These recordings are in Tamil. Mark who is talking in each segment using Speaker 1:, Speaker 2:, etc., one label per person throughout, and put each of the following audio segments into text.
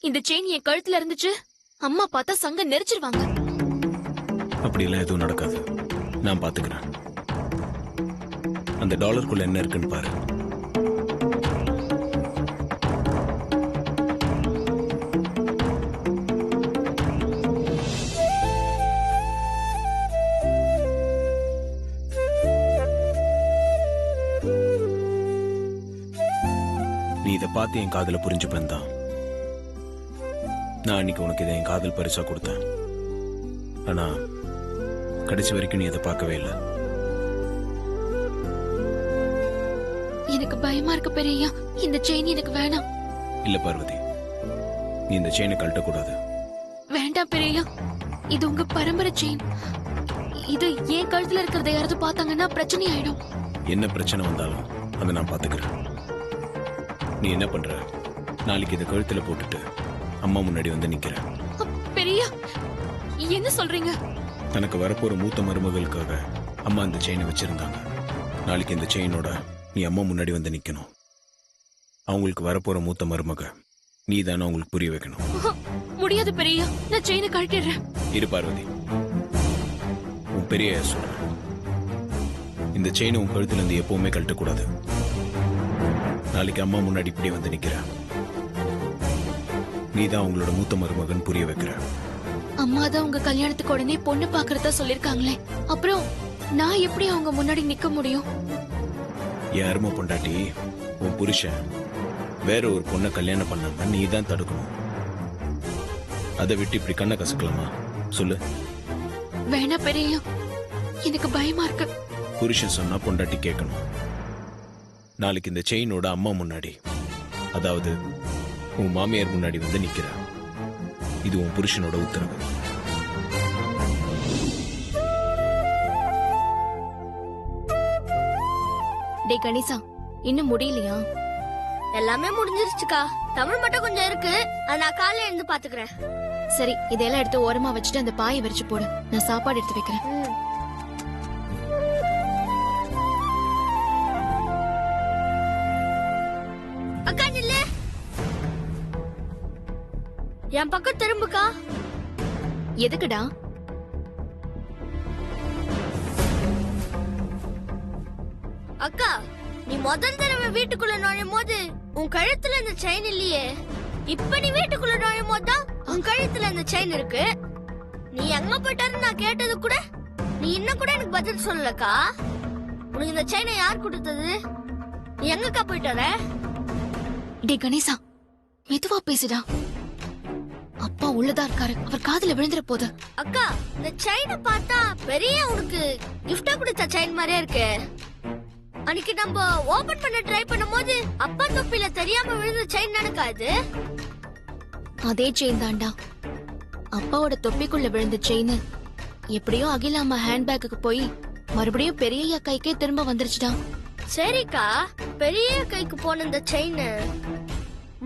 Speaker 1: இந்த செயின் என் கழுத்துல இருந்துச்சு, அம்மா பார்த்தா சங்க நெரிச்சிருவாங்க.
Speaker 2: அப்படி எல்லாம் எதுவும் நடக்காது. நான் பாத்துக்கிறேன். அந்த டாலருக்குள்ள என்ன இருக்குன்னு பாரு. நீ இதை பார்த்து என் காதல புரிஞ்சுப்பேன் தான் நான் அன்னைக்கு உனக்கு இதை என் காதல் பரிசா கொடுத்தேன். ஆனா கடைசி வரைக்கும் நீ அதை பார்க்கவே இல்லை.
Speaker 1: எனக்கு பயமா இருக்கு பெரியய்யா. இந்த செயின் எனக்கு வேணாம்.
Speaker 2: இல்ல பார்வதி, நீ இந்த செயினை கழட்டக்கூடாது.
Speaker 1: வேண்டாம் பெரியய்யா, இது உங்க பரம்பரை செயின். இது என் கழுத்துல இருக்கிறத யாராவது பார்த்தாங்கன்னா பிரச்சனை ஆயிடும்.
Speaker 2: என்ன பிரச்சனை வந்தாலும் அதை நான் பாத்துக்கிறேன். நீ என்ன பண்ற? நாளைக்கு இதை கழுத்துல போட்டுட்டு அம்மா முன்னாடி வந்து நிக்கிற.
Speaker 1: பெரியய்யா, என்ன சொல்றீங்க?
Speaker 2: தனக்கு வரப்போற மூத்த மருமகளுக்காக அம்மா இந்த செயினை வச்சிருந்தாங்க. நாளைக்கு இந்த செயினோட நீ அம்மா முன்னாடி வந்து நிக்கணும். அவங்களுக்கு வரப்போற மூத்த மருமக நீ தானே அவங்களுக்கு புரிய வைக்கணும்.
Speaker 1: முடியாது பெரியய்யா, நான் செயினை கழட்டிடுறேன்.
Speaker 2: இரு பார்வதி, உன் பெரிய சொல்ற, இந்த செயினை உன் கழுத்துல இருந்து எப்பவுமே கழட்டக்கூடாது. நாளைக்கு அம்மா முன்னாடி இப்படி வந்து நிக்கிற, நீதான் அவங்களோட மூத்த மருமகன் புரிய வைக்கிற.
Speaker 1: அம்மா தான் உங்க கல்யாணத்துக்கு உடனே பொண்ணு பாக்குறதா சொல்லிருக்காங்களே, அப்புறம் நான் எப்படி அவங்க முன்னாடி நிக்க முடியும்?
Speaker 2: என் அருமை பொண்டாட்டி, உன் புருஷன் வேற ஒரு பொண்ணை கல்யாணம் பண்ணாம நீ தான் தடுக்கணும். அதை விட்டு இப்படி கண்ணை கசக்கலாமா சொல்லு?
Speaker 1: வேணா பெரியய்யா, எனக்கு பயமா இருக்கு.
Speaker 2: புருஷன் சொன்னா பொண்டாட்டி கேட்கணும். நாளைக்கு இந்த செயினோட அம்மா முன்னாடி, அதாவது உன் மாமியார் முன்னாடி வந்து நிக்கிற. இது உன் புருஷனோட உத்தரவு.
Speaker 1: டே கணேசா, இன்னும் முடியலையா?
Speaker 3: எல்லாமே முடிஞ்சிருச்சுக்கா. தமிழ் மட்டும் கொஞ்சம் இருக்கு, அது நான் காலையில இருந்து பாத்துக்கிறேன்.
Speaker 1: சரி, இதெல்லாம் எடுத்து ஓரமா வச்சுட்டு அந்த பாயை விரிச்சு போடு. நான் சாப்பாடு எடுத்து வைக்கிறேன்.
Speaker 3: அக்கா நில்லு, என் பக்கம் திரும்புக்கா.
Speaker 1: எதுக்குடா?
Speaker 3: அக்கா, நீ முதல் தடவை வீட்டுக்குள்ள நுழையும் போது உன் கழுத்துல இந்த செயின் இல்லையே. இப்ப நீ வீட்டுக்குள்ள நுழையும் போதுதான் உன் கழுத்துல இந்த செயின் இருக்கு. நீ எங்க போயிட்டாரு நான் கேட்டது கூட நீ இன்னும் கூட எனக்கு பதில் சொல்லலக்கா. உனக்கு இந்த செயினை யார் கொடுத்தது? நீ எங்கக்கா போயிட்டார?
Speaker 1: டே கணேசா, மெதுவா பேசுடா. அப்பா உள்ளதா இருக்காரு, அவர் காதுல விழுந்துற போது.
Speaker 3: அக்கா, இந்த செயினை பார்த்தா பெரிய உனக்கு கிஃப்டா கொடுத்த செயின் மாதிரியே இருக்கு. அன்னைக்கு நம்ம ஓபன் பண்ண ட்ரை பண்ணும்போது அப்பா தொப்பில தெரியாம விழுந்த செயின் நடக்காது.
Speaker 1: அதே செயின் தாண்டா. அப்பாவோட தொப்பிக்குள்ள விழுந்த செயின் எப்படியோ அகிலாமா ஹேண்ட்பேக்கு போய் மறுபடியும் பெரியய்யா கைக்கே திரும்ப வந்துருச்சுடா.
Speaker 3: சரிக்கா, பெரிய கைக்கு போன இந்த செயின்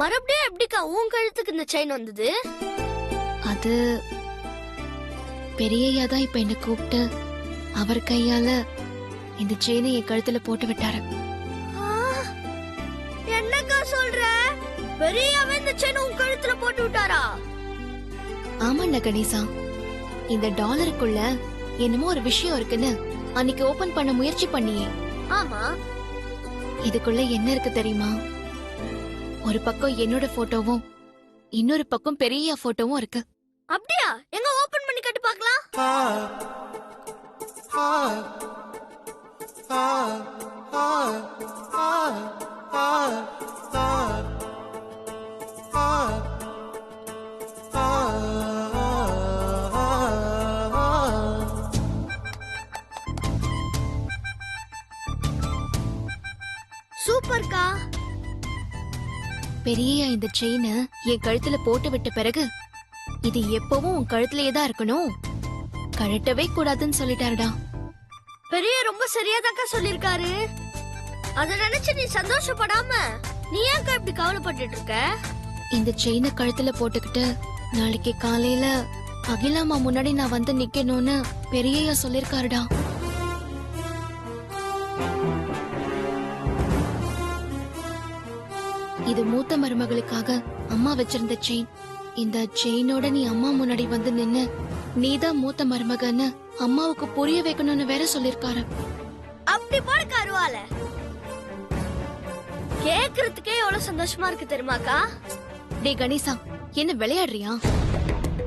Speaker 3: மறுபடியும் எப்படிக்கா உன் கழுத்துக்கு இந்த செயின் வந்தது?
Speaker 1: அது பெரியய்யா தான் இப்ப என்ன கூப்பிட்டு அவர் கையால இந்த செயினை என் கழுத்துல போட்டு விட்டாரு.
Speaker 3: என்னக்கா சொல்ற? பெரியவே இந்த செயின் உன் கழுத்துல போட்டு விட்டாரா?
Speaker 1: ஆமாண்டா கணேசா, இந்த டாலருக்குள்ள என்னமோ ஒரு விஷயம் இருக்குன்னு அன்னைக்கு ஓபன் பண்ண முயற்சி பண்ணியே.
Speaker 3: ஆமா.
Speaker 1: இதுக்குள்ள என்ன இருக்கு தெரியுமா? ஒரு பக்கம் என்னோட போட்டோவும் இன்னொரு பக்கம் பெரிய போட்டோவும் இருக்கு.
Speaker 3: அப்படியா? எங்க ஓபன் பண்ணி கட்டு பார்க்கலாம். சூப்பர்க்கா.
Speaker 1: பெரிய இந்த செயின் என் கழுத்துல போட்டு விட்ட பிறகு இது எப்பவும் உன் கழுத்துலயே தான் இருக்கணும், கழட்டவே கூடாதுன்னு சொல்லிட்டாருடா.
Speaker 3: பெரிய ரொம்ப சரியாதாக்கா சொல்லிருக்காரு. அத நினைச்சு நீ சந்தோஷப்படாம நீ ஏன்க்கா இப்படி கவலைப்பட்டுட்டு இருக்க?
Speaker 1: இந்த செயினை கழுத்துல போட்டுக்கிட்டு நாளைக்கு காலையில அகிலாமா முன்னாடி நான் வந்து நிக்கணும்னு பெரியய்யா சொல்லிருக்காருடா. இது மூத்த மருமகளுக்காக அம்மா வச்சிருந்த செயின். இந்த செயினோட நீ அம்மா முன்னாடி வந்து நின்னு நீதான் மூத்த மருமகன்னு அம்மாவுக்கு புரிய வைக்கணும்னு வேற சொல்லிருக்காரு.
Speaker 3: அப்படி போட கருவால கேக்குறதுக்கே எவ்வளவு சந்தோஷமா இருக்கு தெரியுமாக்கா?
Speaker 1: டே கணேசா, என்ன விளையாடுறியா?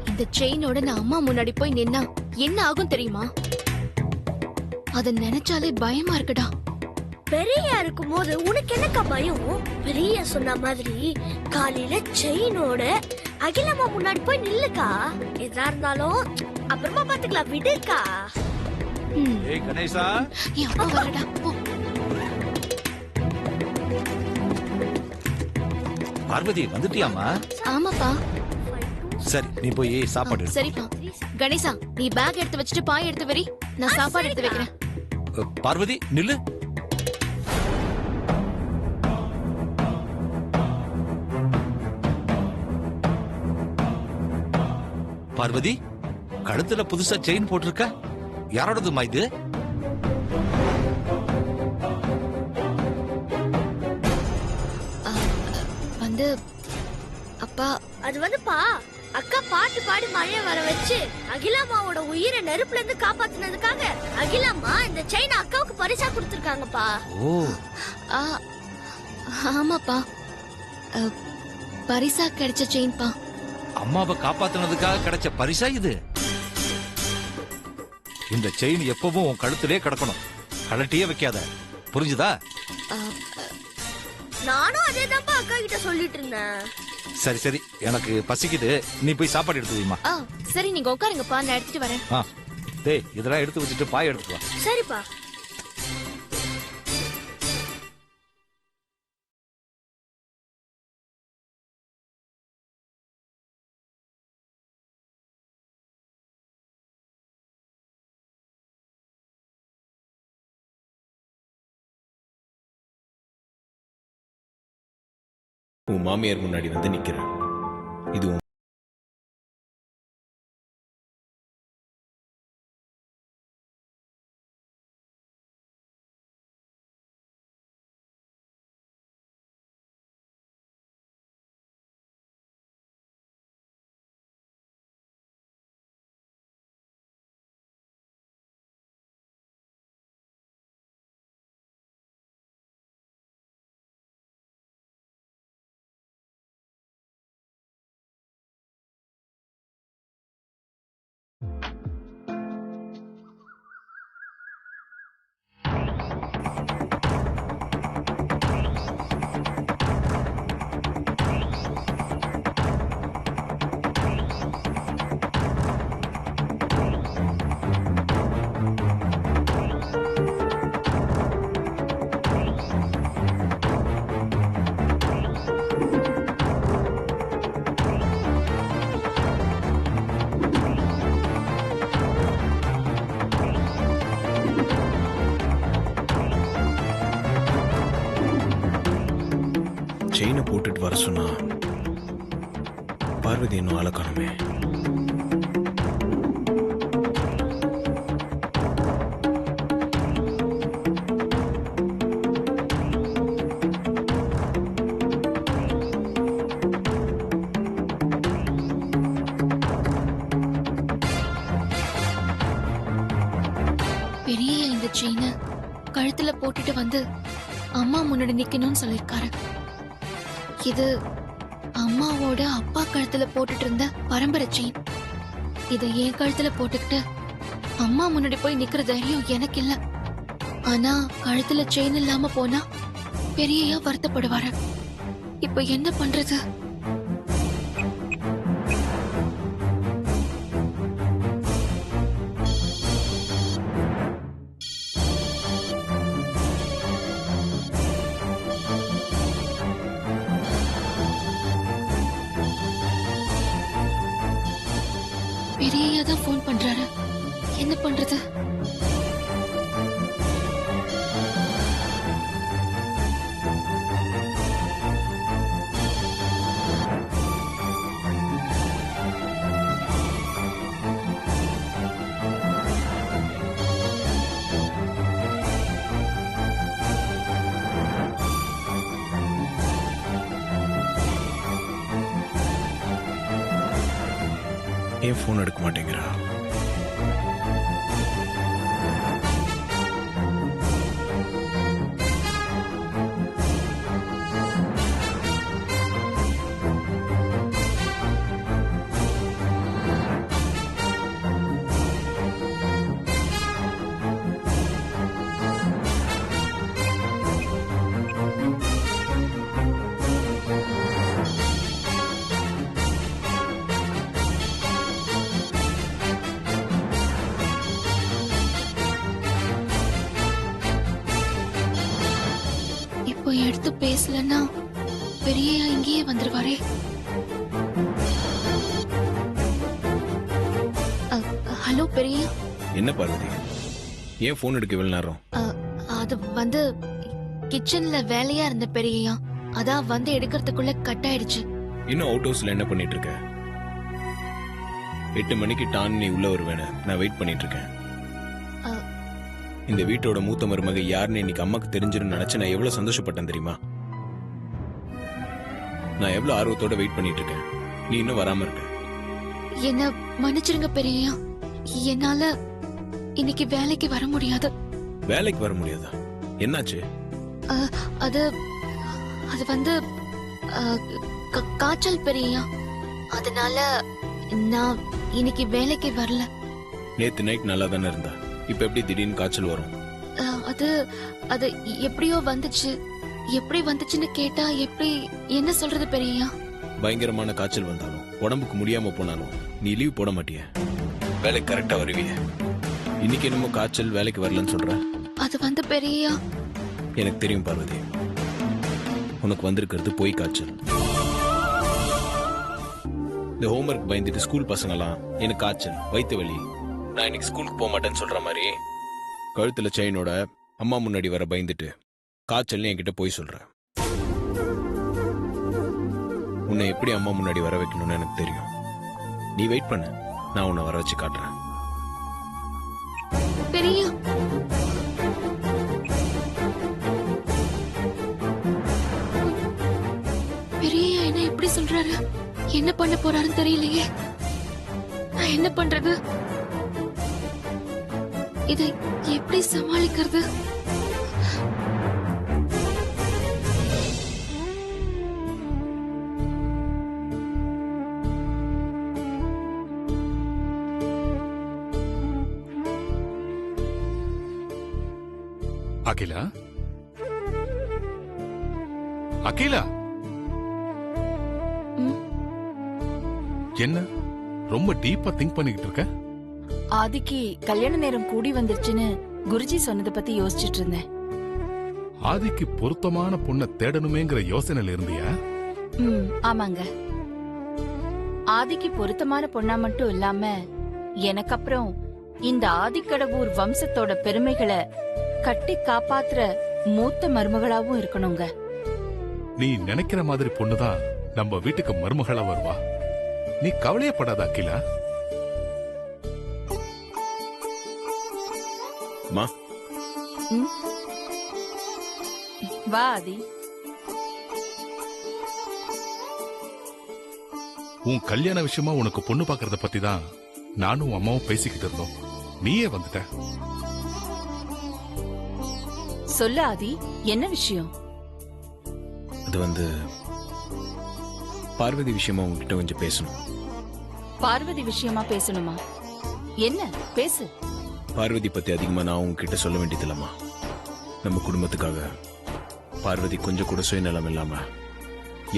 Speaker 1: இந்த செயினோட நான் அம்மா முன்னாடி போய் நின்னா என்ன ஆகும் தெரியுமா? அத நினைச்சாலே பயமா இருக்குடா.
Speaker 3: பெரிய இருக்கும் போது உனக்கு என்னக்கா பயம்? பெரிய சொன்ன மாதிரி காலையில செயினோட அகிலம்மா முன்னாடி போய் நில்லுக்கா. எதா இருந்தாலும் அப்புறமா பாத்துக்கலாம், விடுக்கா.
Speaker 4: ஏய் கணேசா,
Speaker 1: என் அப்பா வரடா. போ.
Speaker 4: பார்வதி வந்துட்டியாமா?
Speaker 1: ஆமாப்பா.
Speaker 4: சரி நீ போய் சாப்பாடு எடு.
Speaker 1: சரிப்பா. கணேசா, நீ பேக் எடுத்து வச்சுட்டு பாய் எடுத்து வரி, நான் சாப்பாடு எடுத்து வைக்கிறேன்.
Speaker 4: பார்வதி நில்லு. பார்வதி, கழுத்துல புதுசா செயின் போட்டிருக்க, யாரோடதுமா இது?
Speaker 1: வந்து அப்பா,
Speaker 3: அது வந்துப்பா அக்கா பாட்டு பாடி மழைய வர வச்சு அகிலாமாவோட உயிரை நெருப்புல இருந்து காப்பாத்தினதுக்காக அகிலாமா இந்த செயினை அக்காவுக்கு பரிசா கொடுத்திருக்காங்கப்பா.
Speaker 4: ஓ,
Speaker 1: ஆ, ஆமாப்பா. பரிசா கிடைச்ச செயின்பா.
Speaker 4: அம்மாவை காப்பாத்தினதுக்காக கிடைச்ச பரிசா இது? இந்த செயின் எப்பவும் உன் கழுத்திலே கிடக்கணும், கழட்டியே வைக்காத, புரிஞ்சுதா?
Speaker 3: நானும் அதேதான்ப்பா அக்கா கிட்ட சொல்லிட்டு இருந்தேன்.
Speaker 4: சரி சரி, எனக்கு பசிக்குது, நீ போய் சாப்பாடு எடுத்து வைமா.
Speaker 1: சரி, நீங்க உட்காருங்கப்பா, நான் எடுத்துட்டு வரேன்.
Speaker 4: டேய், இதெல்லாம் எடுத்து வச்சுட்டு பாய் எடுத்துட்டு வா.
Speaker 3: சரிப்பா.
Speaker 2: உன் மாமியார் முன்னாடி வந்து நிக்கிற. இது உன் செயினை போட்டுட்டு வர சொன்னா பார்வதி இன்னும் ஆள காணுமே.
Speaker 1: பெரிய இந்த செயினை கழுத்துல போட்டுட்டு வந்து அம்மா முன்னாடி நிக்கணும்னு சொல்லிருக்காரு. இது அம்மாவோட அப்பா கழுத்துல போட்டுட்டு இருந்த பரம்பரை செயின். இதை என் கழுத்துல போட்டுக்கிட்டு அம்மா முன்னாடி போய் நிக்கிற தைரியம் எனக்கு இல்ல. ஆனா கழுத்துல செயின் இல்லாம போனா பெரியயா வருத்தப்படுவாரு. இப்ப என்ன பண்றது? பெரியயா தான் போன் பண்றாரு. என்ன பண்றது?
Speaker 2: ஏன் ஃபோன் எடுக்க மாட்டேங்கிறா?
Speaker 1: இப்போ எடுத்து பேசலன்னா பெரியயா இங்கேயே வந்துருவாரே. ஹலோ பெரியயா.
Speaker 2: என்ன பார்வதி, ஏன் ஃபோன் எடுக்க இவ்வளவு நேரம்?
Speaker 1: அது வந்து கிச்சன்ல வேலையா இருந்த பெரியயா, அதான் வந்து எடுக்கிறதுக்குள்ள கட் ஆயிடுச்சு.
Speaker 2: இன்னும் அவுட் ஹவுஸ்ல என்ன பண்ணிட்டு இருக்க? 8 மணிக்கு டான் நீ உள்ள வருவேன்னு நான் வெயிட் பண்ணிட்டு இருக்கேன்.
Speaker 1: அ,
Speaker 2: இந்த வீட்டோட மூத்த மருமக யாருன்னு இன்னைக்கு அம்மாக்கு தெரிஞ்சிருன்னு நினைச்சு நான் எவ்வளவு சந்தோஷப்பட்டேன் தெரியுமா? நான் எவ்வளவு ஆர்வத்தோட வெயிட் பண்ணிட்டு இருக்கேன். நீ இன்னும் வராம இருக்க.
Speaker 1: என்ன மன்னிச்சிருங்க பெரியயா, என்னால இன்னைக்கு வேலைக்கு வர முடியாது.
Speaker 2: வேலைக்கு வர முடியாதா? என்னாச்சு?
Speaker 1: அது அது வந்து காய்ச்சல் பெரியயா, அதனால நான் இன்னைக்கு வேலைக்கு வரல.
Speaker 2: நேத்து நைட் நல்லா தானே இருந்தா, இப்ப எப்படி திடீர்னு காய்ச்சல் வரும்?
Speaker 1: அது அது எப்படியோ வந்துச்சு. எப்படி வந்துச்சுன்னு கேட்டா எப்படி என்ன சொல்றது பெரியயா?
Speaker 2: பயங்கரமான காய்ச்சல் வந்தாலும் உடம்புக்கு முடியாம போனாலும் நீ லீவ் போட மாட்டிய, வேலைக்கு கரெக்டா வருவிய. இன்னைக்கு என்னமோ காய்ச்சல் வேலைக்கு வரலன்னு சொல்ற.
Speaker 1: அது வந்து பெரியயா,
Speaker 2: எனக்கு தெரியும் பார்வதி, உனக்கு வந்திருக்கிறது போய் காய்ச்சல். இந்த ஹோம்ஒர்க் பயந்துட்டு ஸ்கூல் பசங்கலாம் எனக்கு காய்ச்சல், வயிற்று வலி, நான் இன்னைக்கு ஸ்கூலுக்கு போக மாட்டேன்னு சொல்ற மாதிரி கழுத்துல செயினோட அம்மா முன்னாடி வர பயந்துட்டு காய்ச்சல்னு என்கிட்ட போய் சொல்ற. உன்னை எப்படி அம்மா முன்னாடி வர வைக்கணும்னு எனக்கு தெரியும். நீ வெயிட் பண்ணு, நான் உன்னை வர வச்சு காட்டுறேன்.
Speaker 1: பெரியயா. பெரியயா என்ன இப்படி சொல்றாரு? என்ன பண்ண போறாருன்னு தெரியலையே. நான் என்ன பண்றது? இதை எப்படி சமாளிக்கிறது?
Speaker 5: அகிலா, அகிலா,
Speaker 1: ம்?
Speaker 5: என்ன ரொம்ப டீப்பா திங்க் பண்ணிக்கிட்டு இருக்க?
Speaker 6: ஆதிக்கு கல்யாண நேரம் கூடி வந்துருச்சுன்னு குருஜி சொன்னதை பத்தி யோசிச்சுட்டு இருந்தேன்.
Speaker 5: ஆதிக்கு பொருத்தமான பொண்ணை தேடணுமேங்கிற யோசனையில இருந்தியா?
Speaker 6: ஆமாங்க. ஆதிக்கு பொருத்தமான பொண்ணா மட்டும் இல்லாம எனக்கு அப்புறம் இந்த ஆதிக்கடவூர் வம்சத்தோட பெருமைகளை கட்டி காப்பாத்துற மூத்த மருமகளாவும் இருக்கணுங்க.
Speaker 5: நீ நினைக்கிற மாதிரி பொண்ணுதான் நம்ம வீட்டுக்கு மருமகளா வருவா. நீ கவலையப்படாத அகிலா.
Speaker 2: மா,
Speaker 6: வா ஆதி.
Speaker 5: உன் கல்யாண விஷயமா உனக்கு பொண்ணு பாக்குறத பத்தி தான் நானும் அம்மாவும் பேசிக்கிட்டு இருந்தோம். நீயே வந்துட்ட.
Speaker 6: சொல்லு ஆதி, என்ன விஷயம்?
Speaker 2: அது வந்து பார்வதி விஷயமா உங்ககிட்ட கொஞ்சம் பேசணும்.
Speaker 6: பார்வதி விஷயமா பேசணுமா? என்ன பேசு.
Speaker 2: பார்வதி பத்தி அதிகமா நான் உங்ககிட்ட சொல்ல வேண்டியதில்லம்மா. நம்ம குடும்பத்துக்காக பார்வதி கொஞ்சம் கூட சுயநலம் இல்லாம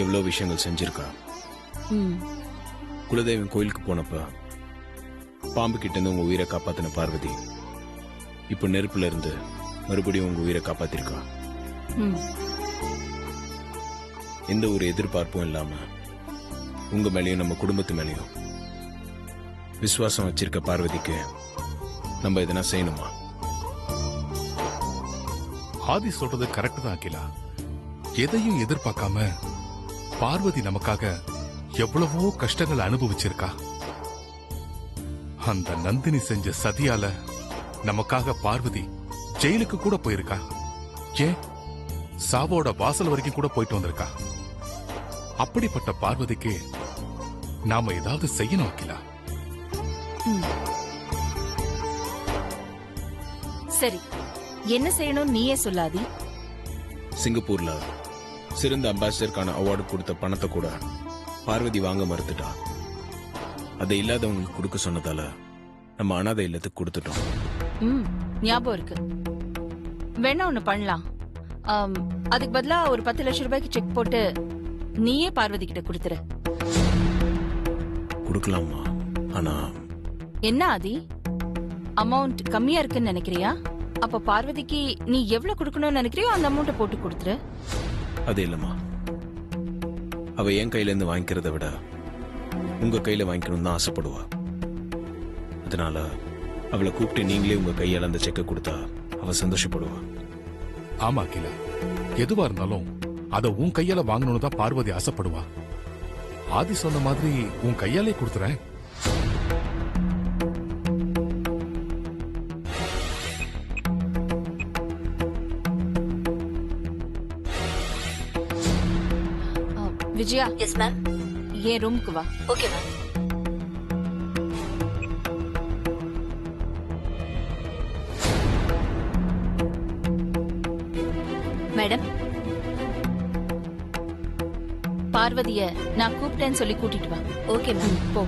Speaker 2: எவ்வளவு விஷயங்கள் செஞ்சிருக்கா. குலதெய்வம் கோயிலுக்கு போனப்ப பாம்பு கிட்ட இருந்து உங்க உயிரை காப்பாத்தின பார்வதி இப்ப நெருப்புல இருந்து மறுபடியும் உங்க உயிரை காப்பாத்திருக்கா. எந்த ஒரு எதிர்பார்ப்பும் இல்லாம உங்க மேலயும் நம்ம குடும்பத்து மேலயும் விசுவாசம் வச்சிருக்க பார்வதிக்கு நம்ம எதனா செய்யணுமா?
Speaker 5: ஆதி சொல்றது கரெக்ட் தான் அகிலா. எதையும் எதிர்பார்க்காம பார்வதி நமக்காக எவ்வளவோ கஷ்டங்களை அனுபவிச்சிருக்கா. அந்த நந்தினி செஞ்ச சதியால நமக்காக பார்வதி ஜெயிலுக்கு கூட போயிருக்கா. ஏன் சாவோட வாசல் வரைக்கும் கூட போயிட்டு வந்திருக்கா. அப்படிப்பட்ட பார்வதிக்கு நாம ஏதாவது செய்யணும் அகிலா.
Speaker 6: சரி, என்ன செய்யணும் நீயே சொல்லாதி.
Speaker 2: சிங்கப்பூர்ல சிறந்த அம்பாசிடருக்கான அவார்டு கொடுத்த பணத்தை கூட பார்வதி வாங்க மறுத்துட்டா. அதை இல்லாதவங்களுக்கு கொடுக்க சொன்னதால நம்ம அனாதை இல்லத்துக்கு கொடுத்துட்டோம்.
Speaker 6: ஞாபகம் இருக்கு. வேணா ஒண்ணு பண்ணலாம். அதுக்கு பதிலா ஒரு 10 லட்சம் ரூபாய்க்கு செக் போட்டு நீயே பார்வதி கிட்ட கொடுத்துரு.
Speaker 2: கொடுக்கலாமா? ஆனா
Speaker 6: என்ன ஆதி, அமௌண்ட் கம்மியா இருக்குன்னு நினைக்கிறியா? அப்ப பார்வதிக்கு நீ எவ்வளவு கொடுக்கணும்னு நினைக்கிறியோ அந்த அமௌண்ட்டை போட்டு கொடுத்துரு.
Speaker 2: அது இல்லம்மா, அவ என் கையில இருந்து வாங்கிக்கிறத விட உங்க கையில வாங்கிக்கணும் தான் ஆசைப்படுவா. அதனால அவளை கூப்பிட்டு நீங்களே உங்க கையால அந்த செக்கை கொடுத்தா அவ சந்தோஷப்படுவா.
Speaker 5: ஆமா அகிலா, எதுவா இருந்தாலும் அத உன் கையால வாங்கணும்னு தான் பார்வதி ஆசைப்படுவா. ஆதி சொன்ன மாதிரி உன் கையாலே கொடுத்துறேன்.
Speaker 6: Vijaya,
Speaker 3: yes ma'am.
Speaker 6: என் ரூமுக்கு வா.
Speaker 3: Okay ma'am.
Speaker 6: மேடம், பார்வதிய நான் கூப்பிட்டேன்னு சொல்லி கூட்டிட்டு வா.
Speaker 3: Okay ma'am.
Speaker 6: போ.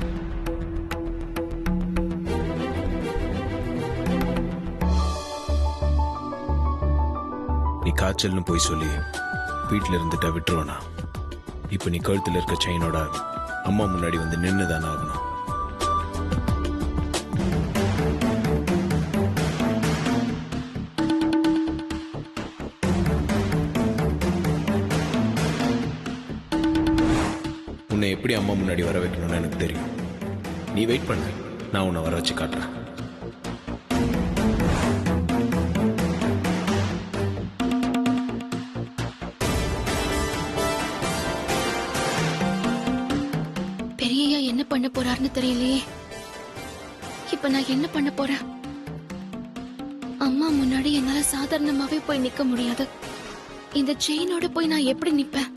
Speaker 2: நீ காய்ச்சல்னு போய் சொல்லி வீட்டுல இருந்துட்டா விட்டுருவனா? இப்ப நீ கழுத்துல இருக்க செயினோட அம்மா முன்னாடி வந்து நின்னுதானே ஆகணும். உன்னை எப்படி அம்மா முன்னாடி வர வைக்கணும்னு எனக்கு தெரியும். நீ வெயிட் பண்ணு, நான் உன்னை வர வச்சு காட்டுறேன்.
Speaker 1: பெரியய்யா என்ன பண்ண போறாருன்னு தெரியலையே. இப்ப நான் என்ன பண்ண போறேன்? அம்மா முன்னாடி என்னால சாதாரணமாவே போய் நிக்க முடியாது. இந்த செயினோட போய் நான் எப்படி நிப்பேன்?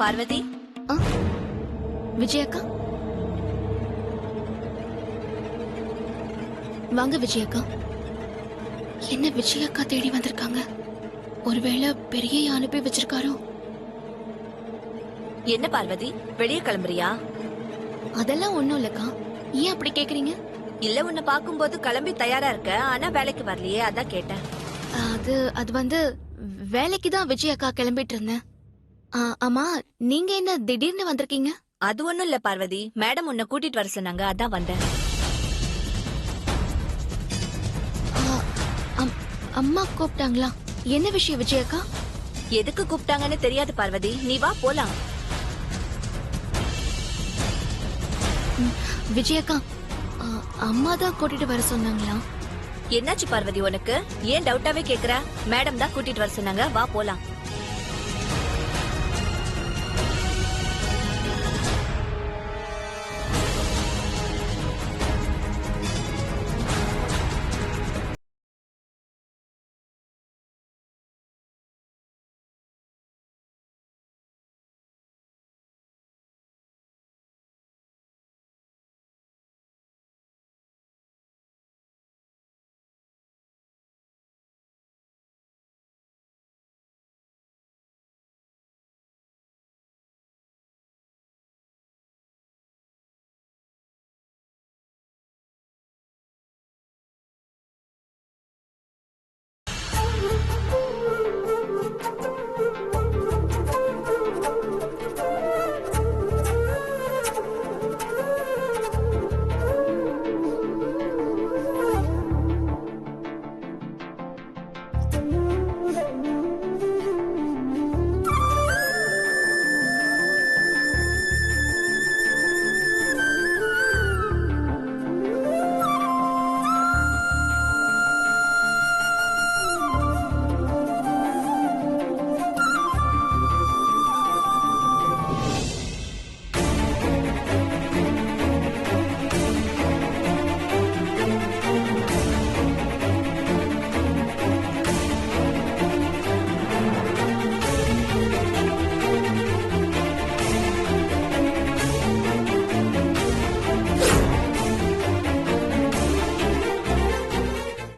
Speaker 3: பார்வதி,
Speaker 1: விஜயக்கா, வாங்க விஜயக்கா. என்ன விஜயக்கா தேடி வந்திருக்காங்க? ஒருவேளை பெரியய்யா அனுப்பி வச்சிருக்காரோ?
Speaker 3: என்ன பார்வதி, வெளியே கிளம்புறியா?
Speaker 1: அதெல்லாம் ஒண்ணும் இல்லக்கா. ஏன் அப்படி கேக்குறீங்க?
Speaker 3: இல்ல, உன்னை பாக்கும்போது கிளம்பி தயாரா இருக்க, ஆனா வேலைக்கு வரலையே, அதான் கேட்டேன்.
Speaker 1: அது வந்து வேலைக்கு தான் விஜயக்கா கிளம்பிட்டு இருந்தேன். ஆமா, நீங்க என்ன திடீர்னு வந்திருக்கீங்க?
Speaker 3: அது ஒண்ணும் இல்ல பார்வதி, மேடம் உன்னை கூட்டிட்டு வர சொன்னாங்க, அதான் வந்தேன்.
Speaker 1: அம்மா கூப்பிட்டாங்களா? என்ன விஷயம் விஜயக்கா?
Speaker 3: எதுக்கு கூப்பிட்டாங்கன்னு தெரியாது பார்வதி, நீ வா போலாம்.
Speaker 1: விஜயக்கா, அம்மா தான் கூட்டிட்டு வர சொன்னாங்களா?
Speaker 3: என்னாச்சு பார்வதி உனக்கு? ஏன் டவுட்டாவே கேக்குற? மேடம் தான் கூட்டிட்டு வர சொன்னாங்க, வா போலாம்.